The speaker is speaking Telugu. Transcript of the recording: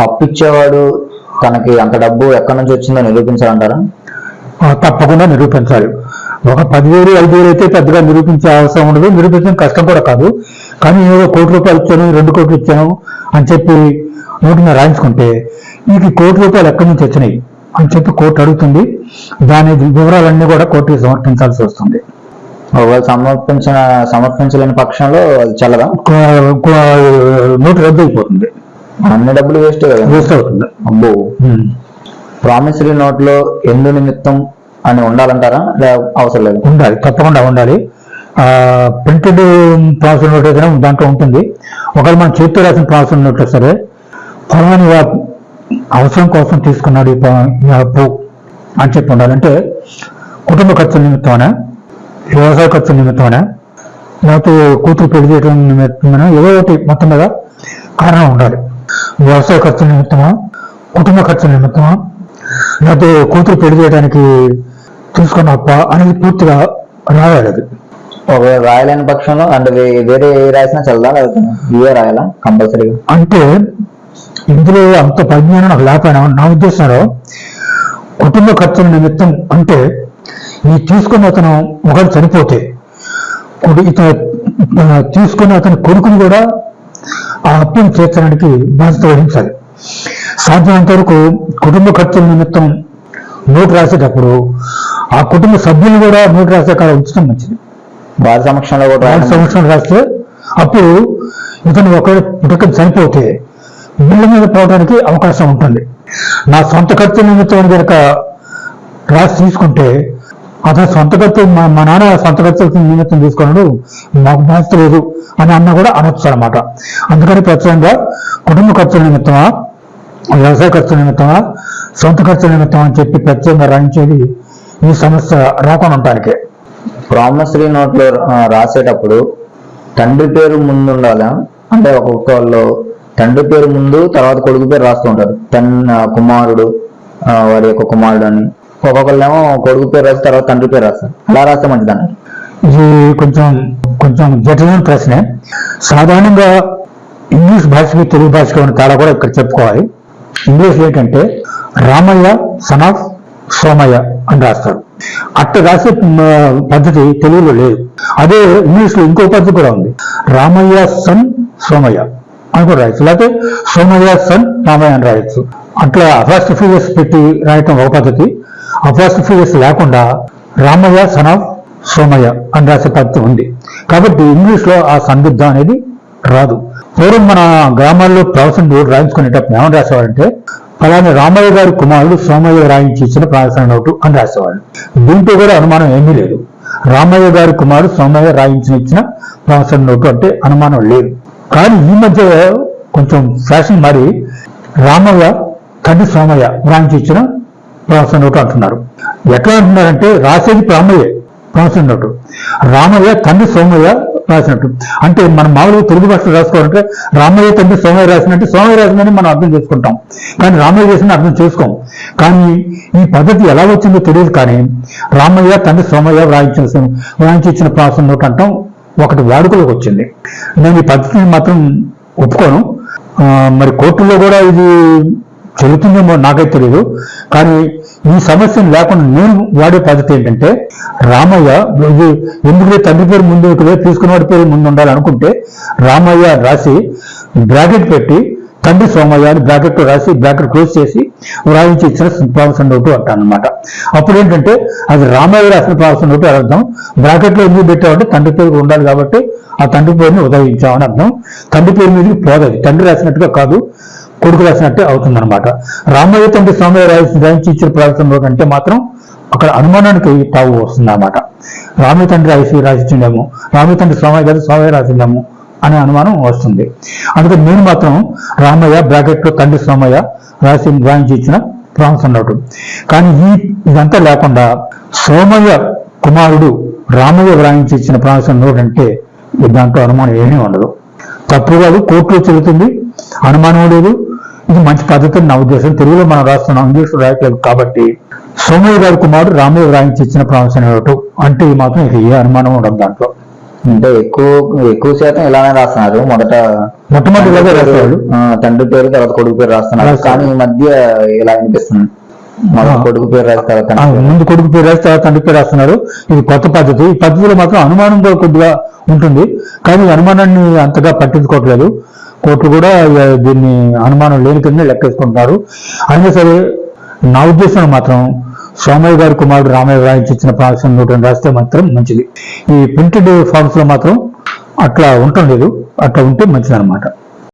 అప్పు ఇచ్చేవాడు తనకి అంత డబ్బు ఎక్కడి నుంచి వచ్చిందో నిరూపించాలంటారా? తప్పకుండా నిరూపించాలి. ఒక 10,000 5,000 అయితే పెద్దగా నిరూపించే అవసరం ఉండదు, నిరూపించడం కష్టం కూడా కాదు. కానీ ఏదో ₹1,00,00,000 ఇచ్చాను 2 కోట్లు ఇచ్చాను అని చెప్పి నోటి మీద రాయించుకుంటే మీకు ₹1,00,00,000 ఎక్కడి నుంచి వచ్చినాయి అని చెప్పి కోర్టు అడుగుతుంది. దాని వివరాలన్నీ కూడా కోర్టుకి సమర్పించాల్సి వస్తుంది. ఒకవేళ సమర్పించలేని పక్షంలో అది చల్లదా? నోటు రద్దు అయిపోతుంది, అన్ని డబ్బులు వేస్ట్ అవుతుంది. అబ్బో. ప్రామిసరీ నోట్ లో ఎందు నిమిత్తం అని ఉండాలంటారా? అవసరం లేదు? ఉండాలి, తప్పకుండా ఉండాలి. ప్రింటెడ్ ప్రామిసరీ నోట్ అయితే దాంట్లో ఉంటుంది. ఒకవేళ మనం చేతితో రాసిన ప్రామిసరీ నోట్ సరే, ఫలాని అవసరం కోసం తీసుకున్నాడు అప్పు అని చెప్పి ఉండాలంటే కుటుంబ ఖర్చుల నిమిత్తమనా, వ్యవసాయ ఖర్చుల నిమిత్తమనా, లేకపోతే కూతురు పెళ్లి చేయడం నిమిత్తమనా, ఏదో ఒకటి మొత్తం మీద కారణం ఉండాలి. వ్యవసాయ ఖర్చుల నిమిత్తమా, కుటుంబ ఖర్చుల నిమిత్తమా, లేకపోతే కూతురు పెళ్లి చేయడానికి తీసుకున్న అప్ప అనేది పూర్తిగా రాయాలి. అది ఒకవేళ రాయలేని పక్షంలో అంటే వేరే రాసినా చల్లదా, లేకపోతే ఇవే రాయాలా కంపల్సరీగా? అంటే ఇందులో అంత పరిజ్ఞానం నాకు లేకపోయినా నా ఉద్దేశంలో కుటుంబ ఖర్చుల నిమిత్తం అంటే ఈ తీసుకున్న అతను ఒకరు చనిపోతే తీసుకున్న అతని కొడుకుని కూడా ఆ అప్పును తీర్చడానికి బాధ్యత వహించాలి. సాధ్యమైనంత వరకు కుటుంబ ఖర్చుల నిమిత్తం నోటు రాసేటప్పుడు ఆ కుటుంబ సభ్యులు కూడా నోటు రాసే కాడ ఉంచడం మంచిది. వారి సమక్షంలో కూడా రాస్తే అప్పుడు ఇతను ఒకటి చనిపోతే బిల్లు మీద పోవడానికి అవకాశం ఉంటుంది. నా సొంత ఖర్చు నిమిత్తం కనుక రాసి తీసుకుంటే అతను సొంత ఖర్చు మా నాన్న సొంత ఖర్చు నిమిత్తం తీసుకున్నాడు, మాకు బాధ్యత లేదు అని అన్న కూడా అనొచ్చు అనమాట. అందుకని ప్రత్యేకంగా కుటుంబ ఖర్చుల నిమిత్తమా, వ్యవసాయ ఖర్చుల నిమిత్తమా, సొంత ఖర్చుల నిమిత్తం అని చెప్పి ప్రత్యేకంగా రాయించేది ఈ సమస్య రాకుండా ఉండటానికే. ప్రామిసరీ నోట్ లో రాసేటప్పుడు తండ్రి పేరు ముందు ఉండాలా? అంటే ఒక్కొక్కళ్ళు తండ్రి పేరు ముందు తర్వాత కొడుకు పేరు రాస్తూ ఉంటారు. కుమారుడు, వారి యొక్క కుమారుడు అని. ఒక్కొక్కళ్ళేమో కొడుకు పేరు రాసి తర్వాత తండ్రి పేరు రాస్తారు. అలా రాస్తే మంచిదన్నారు. ఇది కొంచెం జటిలమైన ప్రశ్నే. సాధారణంగా ఇంగ్లీష్ భాషకి తెలుగు భాషకి ఉన్న తేడా కూడా ఇక్కడ చెప్పుకోవాలి. ఇంగ్లీష్ ఏంటంటే రామయ్య సన్ ఆఫ్ సోమయ్య అని రాస్తారు. అట్ట రాసే పద్ధతి తెలుగులో లేదు. అదే ఇంగ్లీష్ లో ఇంకో పద్ధతి కూడా ఉంది, రామయ్య సన్ సోమయ్య అని కూడా రాయొచ్చు, లేకపోతే సోమయ్య సన్ రామయ్య అని రాయొచ్చు. అట్లా అపాస్ట్రఫీస్ పెట్టి రాయటం ఒక పద్ధతి, అపాస్ట్రఫీస్ లేకుండా రామయ్య సన్ ఆఫ్ సోమయ్య అని రాసే పద్ధతి ఉంది. కాబట్టి ఇంగ్లీష్ లో ఆ సందిగ్ధం అనేది రాదు. పూర్వం మన గ్రామాల్లో ప్రామిసరీ నోటు రాయించుకునేటప్పుడు ఏమని రాసేవాడంటే ఫలానా రామయ్య గారి కుమారుడు సోమయ్య రాయించి ఇచ్చిన ప్రామిసరీ నోటు అని రాసేవాడు. దీంట్లో కూడా అనుమానం ఏమీ లేదు. రామయ్య గారి కుమారుడు సోమయ్య ఇచ్చిన ప్రామిసరీ నోటు అంటే అనుమానం లేదు. కానీ ఈ మధ్య కొంచెం ఫ్యాషన్ మారి రామయ్య తండ్రి సోమయ్య రాయించి ఇచ్చిన ప్రామిసరీ నోటు అంటున్నారు. ఎట్లా అంటున్నారంటే రాసేది ప్రామిసరీ నోటు, రామయ్య తండ్రి సోమయ్య రాసినట్టు. అంటే మనం మామూలుగా తెలుగు భాషలో రాసుకోవాలంటే రామయ్య తండ్రి సోమయ్య రాసినట్టు సోమయ్య రాసిందని మనం అర్థం చేసుకుంటాం, కానీ రామయ్య చేసిన అర్థం చేసుకోం. కానీ ఈ పద్ధతి ఎలా వచ్చిందో తెలియదు, కానీ రామయ్య తండ్రి సోమయ్య రాయించి ఇచ్చిన ప్రామిసరీ నోటు అంటాం ఒకటి వాడుకలోకి వచ్చింది. నేను ఈ పద్ధతిని మాత్రం ఒప్పుకోను. మరి కోర్టుల్లో కూడా ఇది చెల్లుతుందేమో నాకైతే తెలియదు. కానీ ఈ సమస్యను లేకుండా నేను వాడే పద్ధతి ఏంటంటే రామయ్య ఎందుకంటే తండ్రి పేరు ముందు తీసుకున్నవాడి పేరు ముందు ఉండాలనుకుంటే రామయ్య రాసి బ్రాకెట్ పెట్టి తండ్రి సోమయ్య అని బ్రాకెట్ రాసి బ్రాకెట్ క్లోజ్ చేసి రాయించి ఇచ్చిన ప్రామిసరీ నోటు అంటాను అనమాట. అప్పుడు ఏంటంటే అది రామయ్య రాసిన ప్రామిసరీ నోటు అర్థం. బ్రాకెట్ లో ఎందుకు పెట్టామంటే తండ్రి పేరు ఉండాలి కాబట్టి ఆ తండ్రి పేరుని ఉదయించామని అర్థం. తండ్రి పేరు మీదకి పోదది, తండ్రి రాసినట్టుగా కాదు, కొడుకు రాసినట్టే అవుతుందన్నమాట. రామయ్య తండ్రి సోమయ్య రాయించి ఇచ్చిన ప్రామిసరీ నోటు అంటే మాత్రం అక్కడ అనుమానానికి తావు వస్తుంది అన్నమాట. రామయ్య తండ్రి రాసిచ్చిందేమో, రామయ్య తండ్రి సోమయ్య గారు సోమయ్య రాసిందేమో అనే అనుమానం వస్తుంది. అందుకని నేను మాత్రం రామయ్య బ్రాకెట్లో తండ్రి సోమయ్య రాయించి ఇచ్చిన ప్రామిసరీ నోటు. కానీ ఇదంతా లేకుండా సోమయ్య కుమారుడు రామయ్య రాయించి ఇచ్చిన ప్రామిసరీ నోటు అంటే దాంట్లో అనుమానం ఏమీ ఉండదు. తప్పు కాదు, కోర్టులో చెబుతుంది, అనుమానం లేదు. ఇది మంచి పద్ధతి నా ఉద్దేశం. తెలుగులో మనం రాస్తున్నాం, ఇంగ్లీష్లో రాయట్లేదు. కాబట్టి సోమయ్య గారి కుమారుడు రామయ్య రాయించి ఇచ్చిన ప్రామిసరీ నోటు అంటే మాత్రం ఇక ఏ అనుమానం ఉండదు దాంట్లో. అంటే ఎక్కువ శాతం ఇలానే రాస్తున్నారు. మొట్టమొదటి ఇలాగే రాసేవాళ్ళు. తండ్రి పేరు తర్వాత కొడుకు పేరు రాస్తున్నారు. కానీ ఈ మధ్య ఇలా అనిపిస్తుంది, మొదట కొడుకు పేరు రాస్తారు, ముందు కొడుకు పేరు రాసి తర్వాత తండ్రి పేరు రాస్తున్నారు. ఇది కొత్త పద్ధతి. ఈ పద్ధతిలో మాత్రం అనుమానంగా కొద్దిగా ఉంటుంది, కానీ ఈ అనుమానాన్ని అంతగా పట్టించుకోవట్లేదు. కోర్టు కూడా దీన్ని అనుమానం లేని కింద లెక్కేసుకుంటున్నారు. అయినా సరే నా ఉద్దేశంలో మాత్రం సోమయ్య గారి కుమారుడు రామయ్య రాయించి ఇచ్చిన ప్రాక్షన్ నోట్ రాస్తే మాత్రం మంచిది. ఈ ప్రింటెడ్ ఫార్మ్స్ లో మాత్రం అట్లా ఉండటం లేదు. అట్లా ఉంటే మంచిది అనమాట.